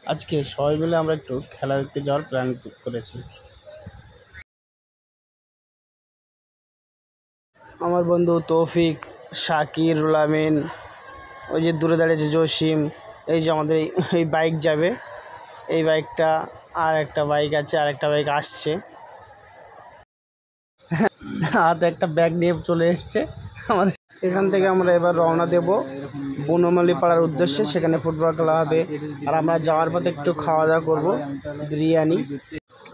আজকে সবাই মিলে আমরা একটু খেলা দেখতে যাওয়ার প্ল্যান করেছি। আমার বন্ধু তৌফিক, শাকির, রুলামিন, ওই যে দূরে দাঁড়িয়েছে জসিম, এই যে আমাদের এই বাইক যাবে, এই বাইকটা, আর একটা বাইক আছে, আর একটা বাইক আসছে, হাতে একটা ব্যাগ নিয়ে চলে এসছে আমাদের। এখান থেকে আমরা এবার রওনা দেব বনমালী পাড়ার উদ্দেশ্যে। সেখানে ফুটবল খেলা হবে, আর আমরা যাওয়ার পথে একটু খাওয়া দাওয়া করবো, বিরিয়ানি।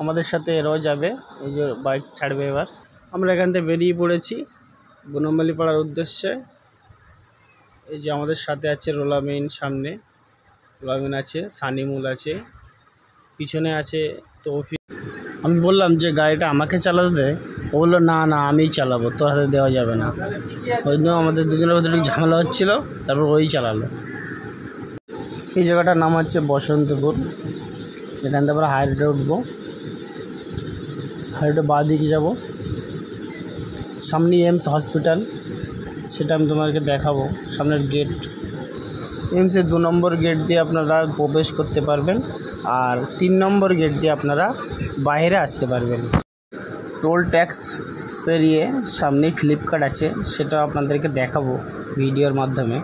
আমাদের সাথে এরাও যাবে, এই যে বাইক ছাড়বে এবার। আমরা এখান থেকে বেরিয়ে পড়েছি বনমালী পাড়ার উদ্দেশ্যে। এই যে আমাদের সাথে আছে রোলামিন, সামনে রোলামিন আছে, সানিমুল আছে, পিছনে আছে তৌফিক। আমি বললাম যে গাড়িটা আমাকে চালাতে দে, ও বললো না না আমিই চালাবো, তোর হাতে দেওয়া যাবে না। ওই জন্য আমাদের দুজনের মধ্যে একটু ঝামেলা হচ্ছিলো, তারপর ওই চালালো। এই জায়গাটার নাম হচ্ছে বসন্তপুর। এখান থেকে আমরা হাই রোডে উঠবো, হাই রোডে বাঁ দিকে যাবো, সামনে এমস হসপিটাল, সেটা আমি তোমাদেরকে দেখাবো। সামনের গেট, এমসের 2 নম্বর গেট দিয়ে আপনারা প্রবেশ করতে পারবেন, আর 3 নম্বর গেট দিয়ে আপনারা বাইরে আসতে পারবেন। টোল ট্যাক্স পেরিয়ে সামনে ফ্লিপকার্ট আছে, সেটা আপনাদেরকে দেখাবো ভিডিওর মাধ্যমে।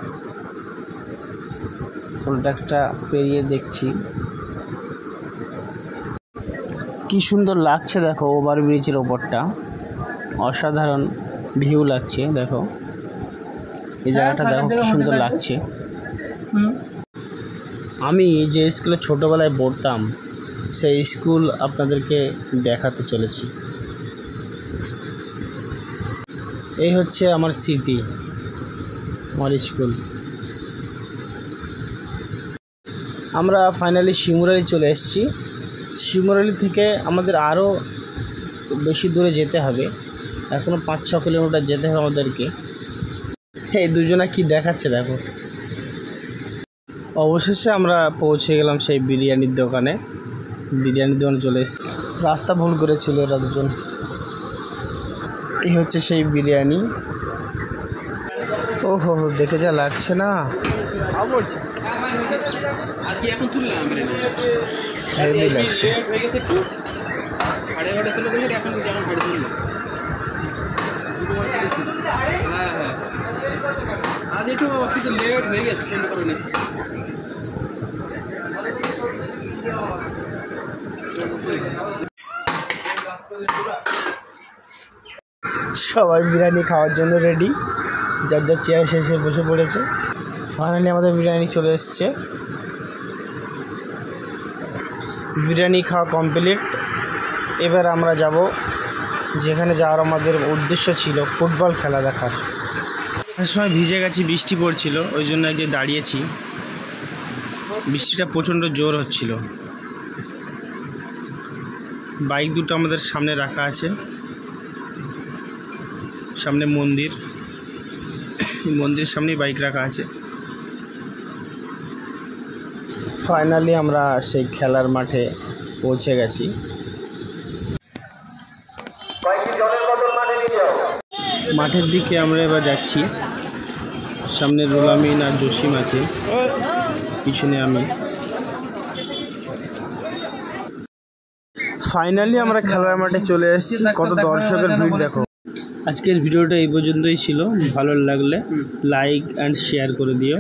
টোল ট্যাক্সটা পেরিয়ে দেখছি কি সুন্দর লাগছে, দেখো ওভারব্রিজের ওপরটা অসাধারণ ভিউ লাগছে। দেখো এই জায়গাটা, দেখো কি সুন্দর লাগছে। আমি যে স্কুলে ছোটোবেলায় পড়তাম সেই স্কুল আপনাদেরকে দেখাতে চলেছি। এই হচ্ছে আমার স্মৃতি, আমার স্কুল। আমরা ফাইনালি শিমুরালি চলে এসেছি। শিমুরালি থেকে আমাদের আরও বেশি দূরে যেতে হবে, এখনও 5-6 কিলোমিটার যেতে হবে আমাদেরকে। এই দুজনা কি দেখাচ্ছে দেখো। অবশেষে আমরা পৌঁছে গেলাম সেই বিরিয়ানির দোকানে। বিরিয়ানির দোকানে চলে এসেছি, রাস্তা ভুল করেছিল এরা দুজন। এই হচ্ছে সেই বিরিয়ানি। ওহো দেখে যা লাগছে না, হেভি লাগছে। সবাই বিরিয়ানি খাওয়ার জন্য রেডি, যার যার চেয়ার শেষে বসে পড়েছে। ফাইনালি আমাদের বিরিয়ানি চলে এসছে, বিরিয়ানি খাওয়া কমপ্লিট। এবার আমরা যাব যেখানে যাওয়ার আমাদের উদ্দেশ্য ছিল, ফুটবল খেলা দেখার। তার সময় ভিজে গেছি, বৃষ্টি পড়ছিল, ওই জন্য যে দাঁড়িয়েছি, বৃষ্টিটা প্রচণ্ড জোর হচ্ছিল। বাইক দুটো আমাদের সামনে রাখা আছে, সামনে মন্দির, মন্দিরের সামনেই বাইক রাখা আছে। ফাইনালি আমরা সেই খেলার মাঠে পৌঁছে গেছি। মাঠের দিকে আমরা এবার যাচ্ছি, সামনে রোলামিন আর জসিম আছে, পিছনে আমি। ফাইনালি আমরা খেলার মাঠে চলে এসেছি, কত দর্শকের ভিড় দেখো। আজকের ভিডিওটা এই পর্যন্তই ছিল, ভালো লাগলে লাইক অ্যান্ড শেয়ার করে দিও।